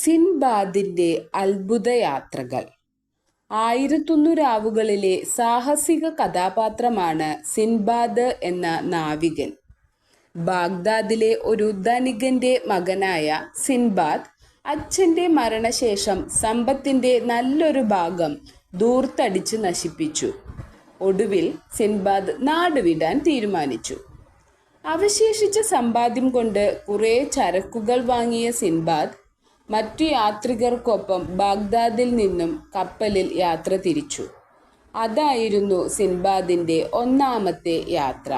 സിൻബാദിന്റെ അത്ഭുതയാത്രകൾ. 1001 രാവുകളിലെ സാഹസിക കഥാപാത്രമാണ് സിൻബാദ് എന്ന നാവികൻ. ബാഗ്ദാദിലെ ഒരു ധനികന്റെ മകനായ സിൻബാദ് അച്ഛന്റെ മരണശേഷം സമ്പത്തിന്റെ നല്ലൊരു ഭാഗം ധൂർത്തടിച്ച് നശിപ്പിച്ചു. ഒടുവിൽ സിൻബാദ് നാടുവിടാൻ തീരുമാനിച്ചു. അവശേഷിച്ച സമ്പാദ്യം കൊണ്ട് കുറെ ചരക്കുകൾ വാങ്ങിയ സിൻബാദ് മറ്റു യാത്രികർക്കൊപ്പം ബാഗ്ദാദിൽ നിന്നും കപ്പലിൽ യാത്ര തിരിച്ചു. അതായിരുന്നു സിൻബാദിന്റെ ഒന്നാമത്തെ യാത്ര.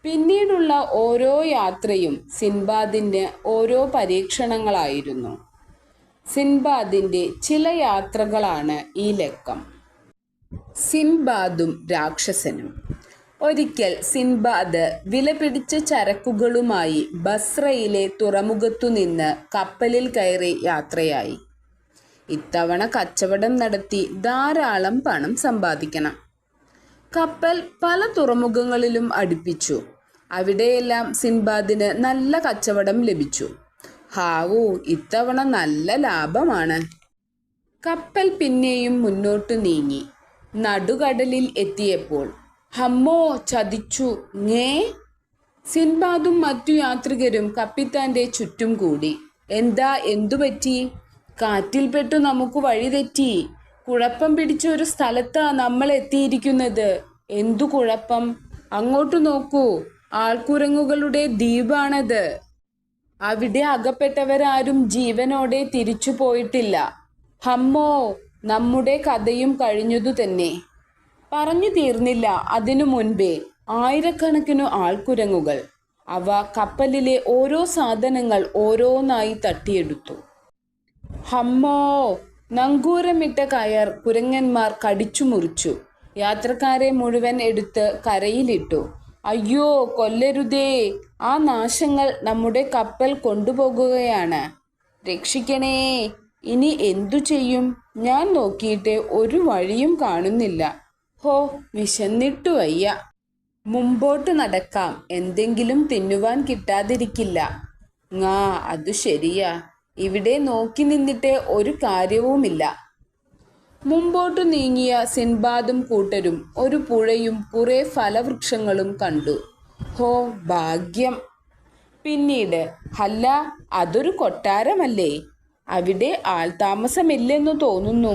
പിന്നീടുള്ള ഓരോ യാത്രയും സിൻബാദിന് ഓരോ പരീക്ഷണങ്ങളായിരുന്നു. സിൻബാദിന്റെ ചില യാത്രകളാണ് ഈ ലക്കം. സിൻബാദും രാക്ഷസനും. ഒരിക്കൽ സിൻബാദ് വിലപിടിച്ച ചരക്കുകളുമായി ബസ്രയിലെ തുറമുഖത്തുനിന്ന് കപ്പലിൽ കയറി യാത്രയായി. ഇത്തവണ കച്ചവടം നടത്തി ധാരാളം പണം സമ്പാദിക്കണം. കപ്പൽ പല തുറമുഖങ്ങളിലും അടുപ്പിച്ചു. അവിടെയെല്ലാം സിൻബാദിന് നല്ല കച്ചവടം ലഭിച്ചു. ഹാവൂ, ഇത്തവണ നല്ല ലാഭമാണ്. കപ്പൽ പിന്നെയും മുന്നോട്ടു നീങ്ങി. നടുകടലിൽ എത്തിയപ്പോൾ ഹമ്മോ, ചതിച്ചു ഞേ! സിൻബാദും മറ്റു യാത്രികരും കപ്പിത്താന്റെ ചുറ്റും കൂടി. എന്തുപറ്റി? കാറ്റിൽപ്പെട്ടു നമുക്ക് വഴിതെറ്റി. കുഴപ്പം പിടിച്ച ഒരു സ്ഥലത്താ നമ്മൾ എത്തിയിരിക്കുന്നത്. എന്തു കുഴപ്പം? അങ്ങോട്ട് നോക്കൂ, ആൾക്കുരങ്ങുകളുടെ ദ്വീപാണത്. അവിടെ അകപ്പെട്ടവരാരും ജീവനോടെ തിരിച്ചു പോയിട്ടില്ല. ഹമ്മോ, നമ്മുടെ കഥയും കഴിഞ്ഞതു തന്നെ. പറഞ്ഞു തീർന്നില്ല അതിനു മുൻപേ ആയിരക്കണക്കിനു ആൾക്കുരങ്ങുകൾ. അവ കപ്പലിലെ ഓരോ സാധനങ്ങൾ ഓരോന്നായി തട്ടിയെടുത്തു. ഹമ്മോ! നങ്കൂരമിട്ട കയർ കുരങ്ങന്മാർ കടിച്ചു മുറിച്ചു. യാത്രക്കാരെ മുഴുവൻ എടുത്ത് കരയിലിട്ടു. അയ്യോ, കൊല്ലരുതേ! ആ നാശങ്ങൾ നമ്മുടെ കപ്പൽ കൊണ്ടുപോകുകയാണ്. രക്ഷിക്കണേ! ഇനി എന്തു ചെയ്യും? ഞാൻ നോക്കിയിട്ട് ഒരു വഴിയും കാണുന്നില്ല. ഹോ, വിശന്നിട്ടു വയ്യ. മുമ്പോട്ട് നടക്കാം, എന്തെങ്കിലും തിന്നുവാൻ കിട്ടാതിരിക്കില്ല. അതു ശരിയാ. ഇവിടെ നോക്കി നിന്നിട്ട് ഒരു കാര്യവുമില്ല. മുമ്പോട്ടു നീങ്ങിയ സിൻബാദും കൂട്ടരും ഒരു പുഴയും കുറെ ഫലവൃക്ഷങ്ങളും കണ്ടു. ഹോ, ഭാഗ്യം! പിന്നീട്, അല്ല, അതൊരു കൊട്ടാരമല്ലേ? അവിടെ ആൾതാമസമില്ലെന്നു തോന്നുന്നു.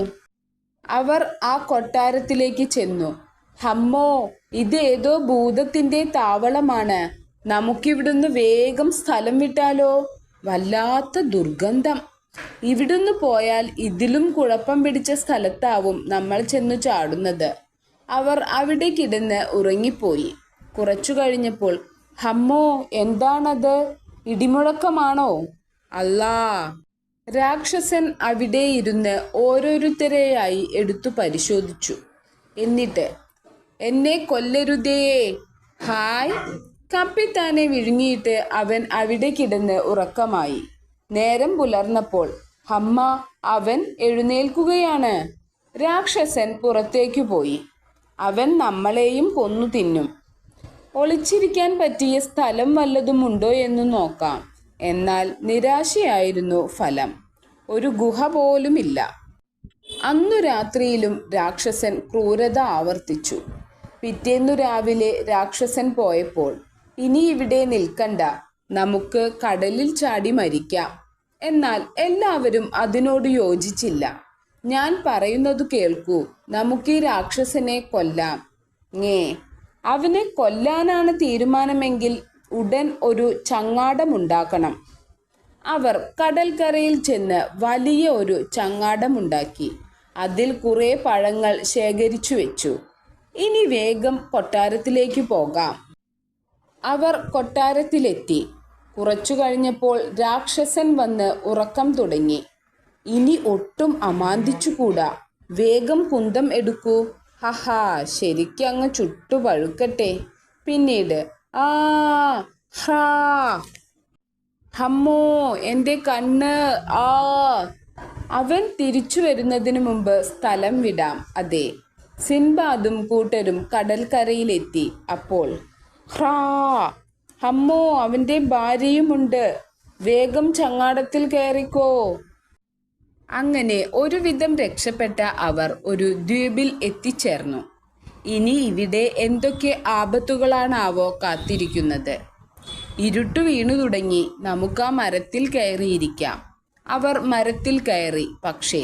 അവർ ആ കൊട്ടാരത്തിലേക്ക് ചെന്നു. ഹമ്മോ, ഇതേതോ ഭൂതത്തിന്റെ താവളമാണ്. നമുക്കിവിടുന്ന് വേഗം സ്ഥലം വിട്ടാലോ? വല്ലാത്ത ദുർഗന്ധം. ഇവിടുന്ന് പോയാൽ ഇതിലും കുഴപ്പം പിടിച്ച സ്ഥലത്താവും നമ്മൾ ചെന്നു ചാടുന്നത്. അവർ അവിടെ കിടന്ന് ഉറങ്ങിപ്പോയി. കുറച്ചു കഴിഞ്ഞപ്പോൾ, ഹമ്മോ, എന്താണത്? ഇടിമുഴക്കമാണോ? അല്ലാ! രാക്ഷസൻ അവിടെ ഇരുന്ന് ഓരോരുത്തരെയായി എടുത്തു പരിശോധിച്ചു. എന്നിട്ട്, എന്നെ കൊല്ലരുതേ! ഹായ്! കപ്പിത്താനെ വിഴുങ്ങിയിട്ട് അവൻ അവിടെ കിടന്ന് ഉറക്കമായി. നേരം പുലർന്നപ്പോൾ, ഹമ്മ, അവൻ എഴുന്നേൽക്കുകയാണ്. രാക്ഷസൻ പുറത്തേക്കു പോയി. അവൻ നമ്മളെയും കൊന്നു തിന്നും. ഒളിച്ചിരിക്കാൻ പറ്റിയ സ്ഥലം വല്ലതുമുണ്ടോ എന്ന് നോക്കാം. എന്നാൽ നിരാശയായിരുന്നു ഫലം. ഒരു ഗുഹ പോലുമില്ല. അന്നു രാത്രിയിലും രാക്ഷസൻ ക്രൂരത ആവർത്തിച്ചു. പിറ്റേന്നു രാവിലെ രാക്ഷസൻ പോയപ്പോൾ, ഇനി ഇവിടെ നിൽക്കണ്ട, നമുക്ക് കടലിൽ ചാടി മരിക്കാം. എന്നാൽ എല്ലാവരും അതിനോട് യോജിച്ചില്ല. ഞാൻ പറയുന്നത് കേൾക്കൂ, നമുക്ക് ഈ രാക്ഷസനെ കൊല്ലാം. അവനെ കൊല്ലാനാണ് തീരുമാനമെങ്കിൽ ഉടൻ ഒരു ചങ്ങാടമുണ്ടാക്കണം. അവർ കടൽക്കരയിൽ ചെന്ന് വലിയ ഒരു ചങ്ങാടമുണ്ടാക്കി. അതിൽ കുറെ പഴങ്ങൾ ശേഖരിച്ചു വെച്ചു. ഇനി വേഗം കൊട്ടാരത്തിലേക്ക് പോകാം. അവർ കൊട്ടാരത്തിലെത്തി. കുറച്ചു കഴിഞ്ഞപ്പോൾ രാക്ഷസൻ വന്ന് ഉറക്കം തുടങ്ങി. ഇനി ഒട്ടും അമാന്തിച്ചുകൂടാ. വേഗം കുന്തം എടുക്കൂ. ഹഹാ, ശരിക്കങ്ങ് ചുട്ടു പഴുക്കട്ടെ. പിന്നീട്, ഹാ! ഹമ്മോ, എൻ്റെ കണ്ണ്! അവൻ തിരിച്ചു വരുന്നതിന് മുമ്പ് സ്ഥലം വിടാം. അതെ. സിൻബാദും കൂട്ടരും കടൽക്കരയിലെത്തി. അപ്പോൾ, ഹമ്മോ, അവൻ്റെ ഭാര്യയുമുണ്ട്. വേഗം ചങ്ങാടത്തിൽ കയറിക്കോ. അങ്ങനെ ഒരുവിധം രക്ഷപ്പെട്ട അവർ ഒരു ദ്വീപിൽ എത്തിച്ചേർന്നു. ഇനി ഇവിടെ എന്തൊക്കെ ആപത്തുകളാണാവോ കാത്തിരിക്കുന്നത്. ഇരുട്ടു വീണു തുടങ്ങി. നമുക്ക് ആ മരത്തിൽ കയറിയിരിക്കാം. അവർ മരത്തിൽ കയറി. പക്ഷേ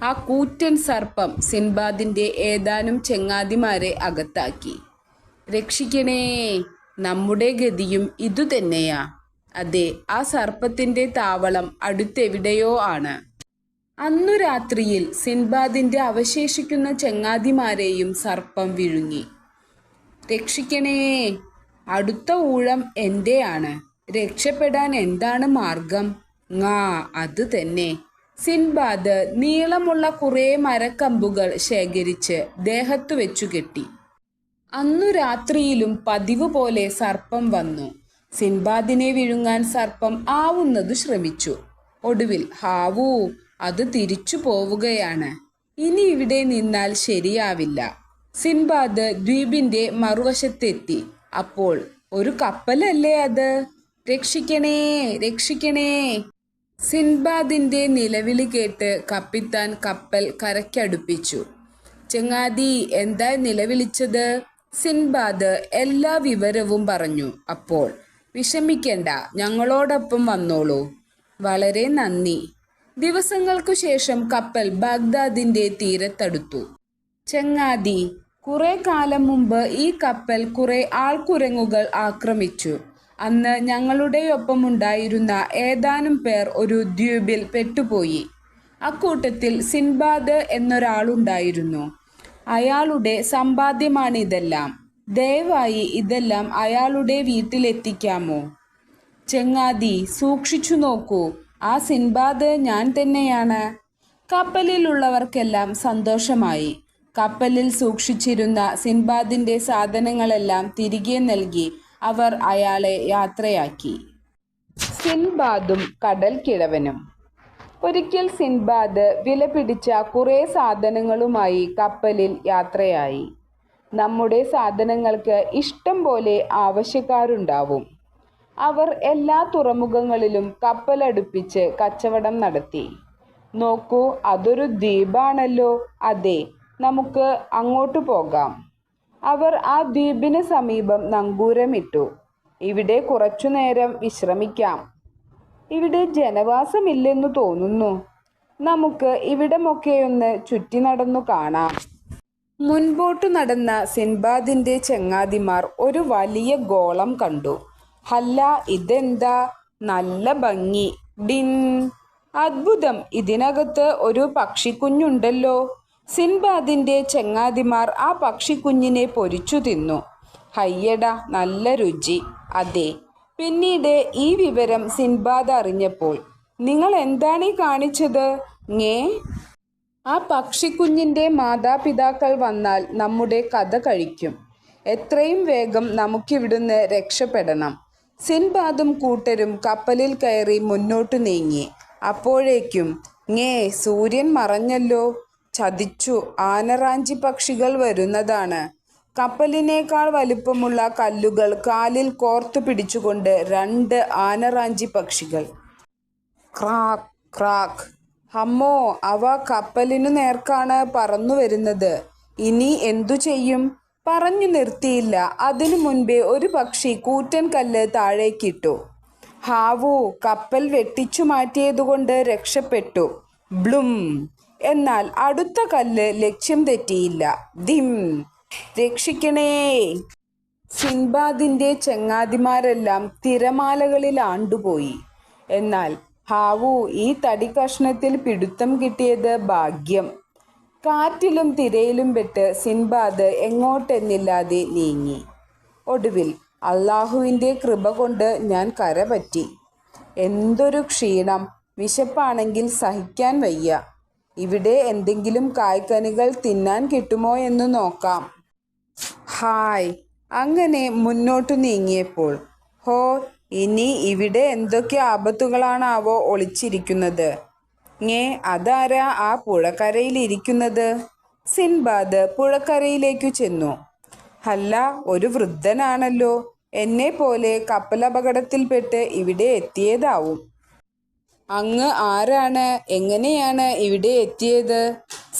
ആ കൂറ്റൻ സർപ്പം സിൻബാദിന്റെ ഏതാനും ചെങ്ങാതിമാരെ അകത്താക്കി. രക്ഷിക്കണേ, നമ്മുടെ ഗതിയും ഇതുതന്നെയാ. അതെ, ആ സർപ്പത്തിന്റെ താവളം അടുത്തെവിടെയോ ആണ്. അന്നു രാത്രിയിൽ സിൻബാദിന്റെ അവശേഷിക്കുന്ന ചെങ്ങാതിമാരെയും സർപ്പം വിഴുങ്ങി. രക്ഷിക്കണേ, അടുത്ത ഊഴം എന്റെയാണ്. രക്ഷപ്പെടാൻ എന്താണ് മാർഗം? അത് തന്നെ. സിൻബാദ് നീളമുള്ള കുറേ മരക്കമ്പുകൾ ശേഖരിച്ച് ദേഹത്തു വെച്ചു കെട്ടി. അന്നു രാത്രിയിലും പതിവ് പോലെ സർപ്പം വന്നു. സിൻബാദിനെ വിഴുങ്ങാൻ സർപ്പം ആവുന്നത് ശ്രമിച്ചു. ഒടുവിൽ ഹാവൂ, അത് തിരിച്ചു പോവുകയാണ്. ഇനി ഇവിടെ നിന്നാൽ ശരിയാവില്ല. സിൻബാദ് ദ്വീപിന്റെ മറുവശത്തെത്തി. അപ്പോൾ ഒരു കപ്പലല്ലേ അത്? രക്ഷിക്കണേ, രക്ഷിക്കണേ. സിൻബാദിന്റെ നിലവിളി കേട്ട് കപ്പിത്താൻ കപ്പൽ കരയ്ക്കടുപ്പിച്ചു. ചങ്ങാതി, എന്താ നിലവിളിച്ചത്? സിൻബാദ് എല്ലാ വിവരവും പറഞ്ഞു. അപ്പോൾ വിഷമിക്കണ്ട, ഞങ്ങളോടൊപ്പം വന്നോളൂ. വളരെ നന്ദി. ദിവസങ്ങൾക്കു ശേഷം കപ്പൽ ബാഗ്ദാദിന്റെ തീരത്തടുത്തു. ചങ്ങാതി, കുറെ കാലം മുമ്പ് ഈ കപ്പൽ കുറെ ആൾക്കുരങ്ങുകൾ ആക്രമിച്ചു. അന്ന് ഞങ്ങളുടെയൊപ്പമുണ്ടായിരുന്ന ഏതാനും പേർ ഒരു ദ്വീപിൽ പെട്ടുപോയി. അക്കൂട്ടത്തിൽ സിൻബാദ് എന്നൊരാളുണ്ടായിരുന്നു. അയാളുടെ സമ്പാദ്യമാണിതെല്ലാം. ദയവായി ഇതെല്ലാം അയാളുടെ വീട്ടിലെത്തിക്കാമോ? ചങ്ങാതി, സൂക്ഷിച്ചു നോക്കൂ, ആ സിൻബാദ് ഞാൻ തന്നെയാണ്. കപ്പലിലുള്ളവർക്കെല്ലാം സന്തോഷമായി. കപ്പലിൽ സൂക്ഷിച്ചിരുന്ന സിൻബാദിന്റെ സാധനങ്ങളെല്ലാം തിരികെ നൽകി അവർ അയാളെ യാത്രയാക്കി. സിൻബാദും കടൽ കിഴവനും. ഒരിക്കൽ സിൻബാദ് വിലപിടിച്ച കുറേ സാധനങ്ങളുമായി കപ്പലിൽ യാത്രയായി. നമ്മുടെ സാധനങ്ങൾക്ക് ഇഷ്ടം പോലെ ആവശ്യക്കാരുണ്ടാവും. അവർ എല്ലാ തുറമുഖങ്ങളിലും കപ്പലടുപ്പിച്ച് കച്ചവടം നടത്തി. നോക്കൂ, അതൊരു ദ്വീപാണല്ലോ. അതെ, നമുക്ക് അങ്ങോട്ട് പോകാം. അവർ ആ ദ്വീപിന് സമീപം നങ്കൂരമിട്ടു. ഇവിടെ കുറച്ചുനേരം വിശ്രമിക്കാം. ഇവിടെ ജനവാസമില്ലെന്നു തോന്നുന്നു. നമുക്ക് ഇവിടമൊക്കെയൊന്ന് ചുറ്റി നടന്നു കാണാം. മുൻപോട്ടു നടന്ന സിൻബാദിന്റെ ചങ്ങാതിമാർ ഒരു വലിയ ഗോളം കണ്ടു. ഹല്ല, ഇതെന്താ? നല്ല ഭംഗി. ഡിൻ, അത്ഭുതം, ഇതിനകത്ത് ഒരു പക്ഷിക്കുഞ്ഞുണ്ടല്ലോ. സിൻബാദിന്റെ ചങ്ങാതിമാർ ആ പക്ഷിക്കുഞ്ഞിനെ പൊരിച്ചു തിന്നു. ഹയ്യടാ, നല്ല രുചി. അതെ, പിന്നീട് ഈ വിവരം സിൻബാദ് അറിഞ്ഞപ്പോൾ, നിങ്ങൾ എന്താണീ കാണിച്ചത്? ആ പക്ഷിക്കുഞ്ഞിന്റെ മാതാപിതാക്കൾ വന്നാൽ നമ്മുടെ കഥ കഴിക്കും. എത്രയും വേഗം നമുക്കിവിടുന്ന് രക്ഷപ്പെടണം. സിൻബാദും കൂട്ടരും കപ്പലിൽ കയറി മുന്നോട്ടു നീങ്ങി. അപ്പോഴേക്കും സൂര്യൻ മറഞ്ഞല്ലോ. ചതിച്ചു, ആനറാഞ്ചി പക്ഷികൾ വരുന്നതാണ്. കപ്പലിനേക്കാൾ വലിപ്പമുള്ള കല്ലുകൾ കാലിൽ കോർത്തു പിടിച്ചുകൊണ്ട് 2 ആനറാഞ്ചി പക്ഷികൾ. Crack crack. അമ്മോ, അവ കപ്പലിനു നേർക്കാണ് പറന്നു വരുന്നത്. ഇനി എന്തു ചെയ്യും? പറഞ്ഞു നിർത്തിയില്ല. അതിനു മുൻപേ ഒരു പക്ഷി കൂറ്റൻ കല്ല് താഴേക്കിട്ടു. ഹാവൂ, കപ്പൽ വെട്ടിച്ചു മാറ്റിയതുകൊണ്ട് രക്ഷപ്പെട്ടു. ബ്ലും. എന്നാൽ അടുത്ത കല്ല് ലക്ഷ്യം തെറ്റിയില്ല. ദിം. രക്ഷിക്കണേ. സിൻബാദിന്റെ ചങ്ങാതിമാരെല്ലാം തിരമാലകളിൽ ആണ്ടുപോയി. എന്നാൽ ഹാവൂ, ഈ തടി കഷ്ണത്തിൽ പിടുത്തം കിട്ടിയത് ഭാഗ്യം. കാറ്റിലും തിരയിലും പെട്ട് സിൻബാദ് എങ്ങോട്ടെന്നില്ലാതെ നീങ്ങി. ഒടുവിൽ അള്ളാഹുവിൻ്റെ കൃപ കൊണ്ട് ഞാൻ കരപറ്റി. എന്തൊരു ക്ഷീണം! വിശപ്പാണെങ്കിൽ സഹിക്കാൻ വയ്യ. ഇവിടെ എന്തെങ്കിലും കായ്കനികൾ തിന്നാൻ കിട്ടുമോ എന്ന് നോക്കാം. ഹായ്. അങ്ങനെ മുന്നോട്ടു നീങ്ങിയപ്പോൾ, ഹോ, ഇനി ഇവിടെ എന്തൊക്കെ ആപത്തുകളാണാവോ ഒളിച്ചിരിക്കുന്നത്. അതാരാ ആ പുഴക്കരയിലിരിക്കുന്നത്? സിൻബാദ് പുഴക്കരയിലേക്കു ചെന്നു. അല്ല, ഒരു വൃദ്ധനാണല്ലോ. എന്നെ പോലെ കപ്പലപകടത്തിൽപ്പെട്ട് ഇവിടെ എത്തിയതാവും. അങ്ങ് ആരാണ്? എങ്ങനെയാണ് ഇവിടെ എത്തിയത്?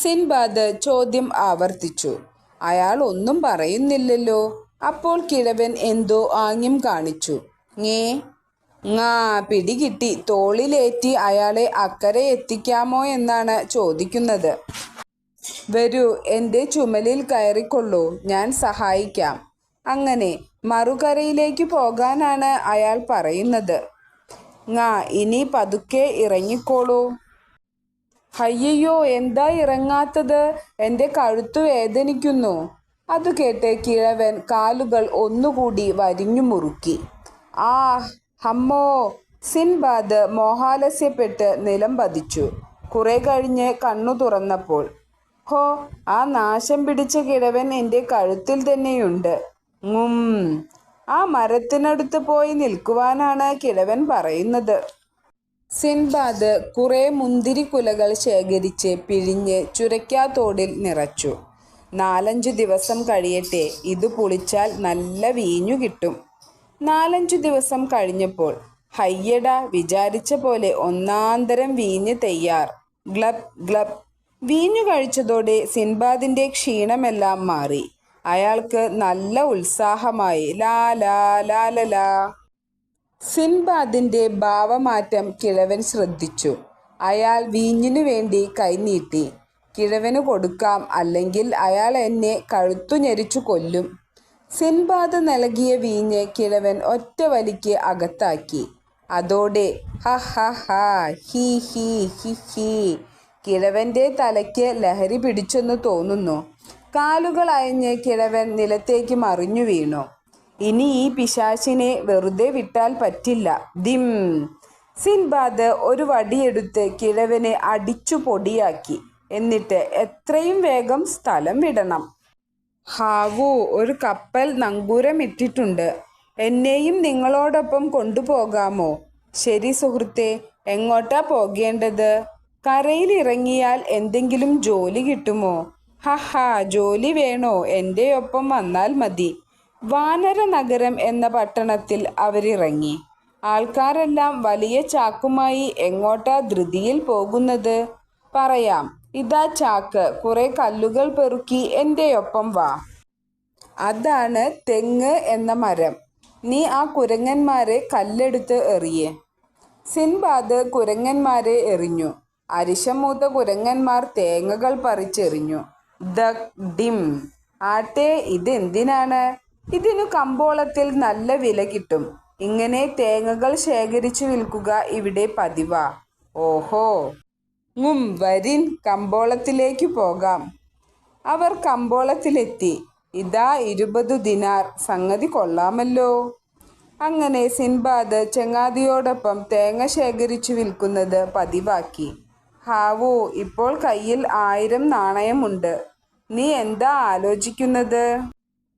സിൻബാദ് ചോദ്യം ആവർത്തിച്ചു. അയാൾ ഒന്നും പറയുന്നില്ലല്ലോ. അപ്പോൾ കിഴവൻ എന്തോ ആംഗ്യം കാണിച്ചു. "ങ്ങേ ങ്ങാ പിടികിട്ടി. തോളിലേറ്റി അയാളെ അക്കരെ എത്തിക്കാമോ എന്നാണ് ചോദിക്കുന്നത്. വരൂ, എൻ്റെ ചുമലിൽ കയറിക്കൊള്ളൂ, ഞാൻ സഹായിക്കാം." അങ്ങനെ മറുകരയിലേക്ക് പോകാനാണ് അയാൾ പറയുന്നത്. "ങ്ങാ ഇനി പതുക്കെ ഇറങ്ങിക്കോളൂ." "അയ്യയ്യോ, എന്താ ഇറങ്ങാത്തത്? എൻ്റെ കഴുത്തു വേദനിക്കുന്നു." അതു കേട്ട് കിഴവൻ കാലുകൾ ഒന്നുകൂടി വരിഞ്ഞു മുറുക്കി. "ആഹ്, ഹമ്മോ!" സിൻബാദ് മോഹാലസ്യപ്പെട്ട് നിലം പതിച്ചു. കുറെ കഴിഞ്ഞ് കണ്ണു തുറന്നപ്പോൾ, "ഹോ, ആ നാശം പിടിച്ച കിഴവൻ എൻ്റെ കഴുത്തിൽ തന്നെയുണ്ട്." "ങ്ങും." "ആ മരത്തിനടുത്ത് പോയി നിൽക്കുവാനാണ് കിഴവൻ പറയുന്നത്." സിൻബാദ് കുറെ മുന്തിരിക്കുലകൾ ശേഖരിച്ച് പിഴിഞ്ഞ് ചുരയ്ക്കാത്തോടിൽ നിറച്ചു. "4-5 ദിവസം കഴിയട്ടെ, ഇത് പുളിച്ചാൽ നല്ല വീഞ്ഞു കിട്ടും." 4-5 ദിവസം കഴിഞ്ഞപ്പോൾ ഹയ്യടാ, വിചാരിച്ച പോലെ ഒന്നാന്തരം വീഞ്ഞ് തയ്യാർ. ഗ്ലബ് ഗ്ലബ്. വീഞ്ഞു കഴിച്ചതോടെ സിൻബാദിന്റെ ക്ഷീണമെല്ലാം മാറി. അയാൾക്ക് നല്ല ഉത്സാഹമായി. ലാ ലാ ലാലലാ. സിൻബാദിന്റെ ഭാവമാറ്റം കിഴവൻ ശ്രദ്ധിച്ചു. അയാൾ വീഞ്ഞിനു വേണ്ടി കൈനീട്ടി. "കിഴവന് കൊടുക്കാം, അല്ലെങ്കിൽ അയാൾ എന്നെ കഴുത്തു ഞെരിച്ചു കൊല്ലും." സിൻബാദ് നൽകിയ വീഞ്ഞ് കിഴവൻ ഒറ്റ വലിക്ക് അകത്താക്കി. അതോടെ ഹ ഹ ഹ ഹി ഹി ഹി ഹി. കിഴവന്റെ തലയ്ക്ക് ലഹരി പിടിച്ചെന്നു തോന്നുന്നു. കാലുകൾ അയഞ്ഞ് കിഴവൻ നിലത്തേക്ക് മറിഞ്ഞു വീണു. ഇനി ഈ പിശാചിനെ വെറുതെ വിട്ടാൽ പറ്റില്ല. ദിം. സിൻബാദ് ഒരു വടിയെടുത്ത് കിഴവനെ അടിച്ചു പൊടിയാക്കി. എന്നിട്ട് എത്രയും വേഗം സ്ഥലം വിടണം. "ഹാവൂ, ഒരു കപ്പൽ നങ്കൂരമിട്ടിട്ടുണ്ട്. എന്നെയും നിങ്ങളോടൊപ്പം കൊണ്ടുപോകാമോ?" "ശരി സുഹൃത്തേ, എങ്ങോട്ടാ പോകേണ്ടത്?" "കരയിൽ ഇറങ്ങിയാൽ എന്തെങ്കിലും ജോലി കിട്ടുമോ?" "ഹഹ, ജോലി വേണോ? എൻ്റെ ഒപ്പം വന്നാൽ മതി." വാനര നഗരം എന്ന പട്ടണത്തിൽ അവരിറങ്ങി. ആൾക്കാരെല്ലാം വലിയ ചാക്കുമായി എങ്ങോട്ടാ ധൃതിയിൽ പോകുന്നത്? "പറയാം, ഇതാ ചാക്ക്. കുറെ കല്ലുകൾ പെറുക്കി എൻ്റെ ഒപ്പം വാ. അതാണ് തെങ്ങ് എന്ന മരം. നീ ആ കുരങ്ങന്മാരെ കല്ലെടുത്ത് എറിയ്." സിൻബാദ് കുരങ്ങന്മാരെ എറിഞ്ഞു. അരിശം മൂത്ത കുരങ്ങന്മാർ തേങ്ങകൾ പറിച്ചെറിഞ്ഞു. ദക് ഡിം. "ആട്ടെ, ഇതെന്തിനാണ്?" "ഇതിനു കമ്പോളത്തിൽ നല്ല വില കിട്ടും. ഇങ്ങനെ തേങ്ങകൾ ശേഖരിച്ചു വിൽക്കുക ഇവിടെ പതിവാ." "ഓഹോ. ങ്ങും, വരിൻ, കമ്പോളത്തിലേക്കു പോകാം." അവർ കമ്പോളത്തിലെത്തി. "ഇതാ 20 ദിനാർ. സംഗതി കൊള്ളാമല്ലോ." അങ്ങനെ സിൻബാദ് ചങ്ങാതിയോടൊപ്പം തേങ്ങ ശേഖരിച്ചു വിൽക്കുന്നത് പതിവാക്കി. "ഹാവൂ, ഇപ്പോൾ കയ്യിൽ 1000 നാണയമുണ്ട്. നീ എന്താ ആലോചിക്കുന്നത്?"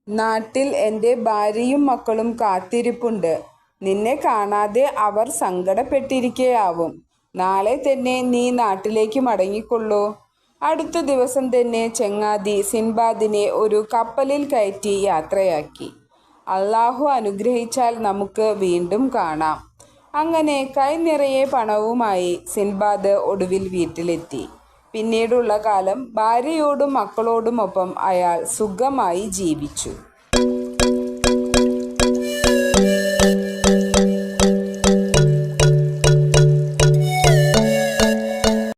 "നാട്ടിൽ എൻ്റെ ഭാര്യയും മക്കളും കാത്തിരിപ്പുണ്ട്. നിന്നെ കാണാതെ അവർ സങ്കടപ്പെട്ടിരിക്കയാവും. നാളെ തന്നെ നീ നാട്ടിലേക്ക് മടങ്ങിക്കൊള്ളൂ." അടുത്ത ദിവസം തന്നെ ചങ്ങാതി സിൻബാദിനെ ഒരു കപ്പലിൽ കയറ്റി യാത്രയാക്കി. അല്ലാഹു അനുഗ്രഹിച്ചാൽ നമുക്ക് വീണ്ടും കാണാം. അങ്ങനെ കൈ നിറയെ പണവുമായി സിൻബാദ് ഒടുവിൽ വീട്ടിലെത്തി. പിന്നീടുള്ള കാലം ഭാര്യയോടും മക്കളോടുമൊപ്പം അയാൾ സുഖമായി ജീവിച്ചു.